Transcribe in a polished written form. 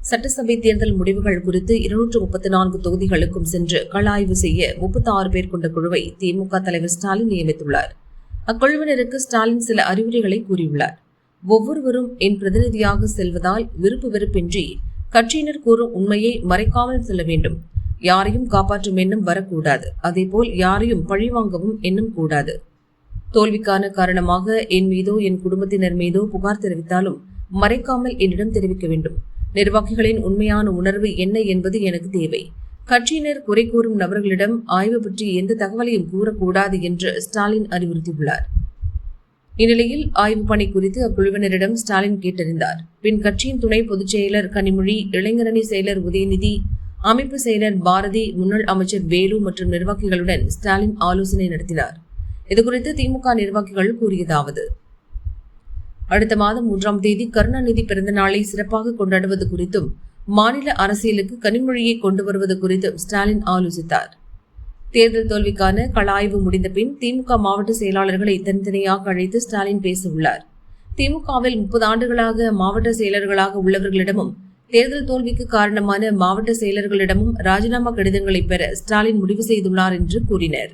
சட்டசபை தேர்தல் முடிவுகள் குறித்து 234 தொகுதிகளுக்கும் சென்று கள ஆய்வு செய்ய 36 பேர் கொண்ட குழுவை திமுக தலைவர் ஸ்டாலின் நியமித்துள்ளார். அக்குழுவினருக்கு ஸ்டாலின் சில அறிவுரைகளை கூறியுள்ளார். ஒவ்வொருவரும் என் பிரதிநிதியாக செல்வதால் விருப்பு வெறுப்பின்றி கட்சியினர் கூறும் உண்மையை மறைக்காமல் செல்ல வேண்டும். யாரையும் காப்பாற்றும் எண்ணம் வரக்கூடாது. அதேபோல் யாரையும் பழிவாங்கவும் எண்ணம் கூடாது. தோல்விக்கான காரணமாக என் மீதோ என் குடும்பத்தினர் மீதோ புகார் தெரிவித்தாலும் மறைக்காமல் என்னிடம் தெரிவிக்க வேண்டும். நிர்வாகிகளின் உண்மையான உணர்வு என்ன என்பது எனக்கு தேவை. கட்சியினர் குறை கூறும் நபர்களிடம் ஆய்வு பற்றி எந்த தகவலையும் கூறக்கூடாது என்று ஸ்டாலின் அறிவுறுத்தியுள்ளார். இந்நிலையில் ஆய்வு பணி குறித்து அக்குழுவினரிடம் ஸ்டாலின் கேட்டறிந்தார். பின் கட்சியின் துணை பொதுச் செயலர் கனிமொழி, இளைஞரணி செயலர் உதயநிதி, அமைப்பு செயலர் பாரதி, முன்னாள் அமைச்சர் வேலு மற்றும் நிர்வாகிகளுடன் ஸ்டாலின் ஆலோசனை நடத்தினார். இதுகுறித்து திமுக நிர்வாகிகள் கூறியதாவது: அடுத்த மாதம் 3ஆம் தேதி கருணாநிதி பிறந்த நாளை சிறப்பாக கொண்டாடுவது குறித்தும் மாநில அரசியலுக்கு கனிமொழியை கொண்டு வருவது குறித்தும் ஸ்டாலின் ஆலோசித்தார். தேர்தல் தோல்விக்கான கள ஆய்வு முடிந்த பின் திமுக மாவட்ட செயலாளர்களை தனித்தனியாக அழைத்து ஸ்டாலின் பேச உள்ளார். திமுகவில் 30 ஆண்டுகளாக மாவட்ட செயலர்களாக உள்ளவர்களிடமும் தேர்தல் தோல்விக்கு காரணமான மாவட்ட செயலர்களிடமும் ராஜினாமா கடிதங்களை பெற ஸ்டாலின் முடிவு செய்துள்ளார் என்று கூறினர்.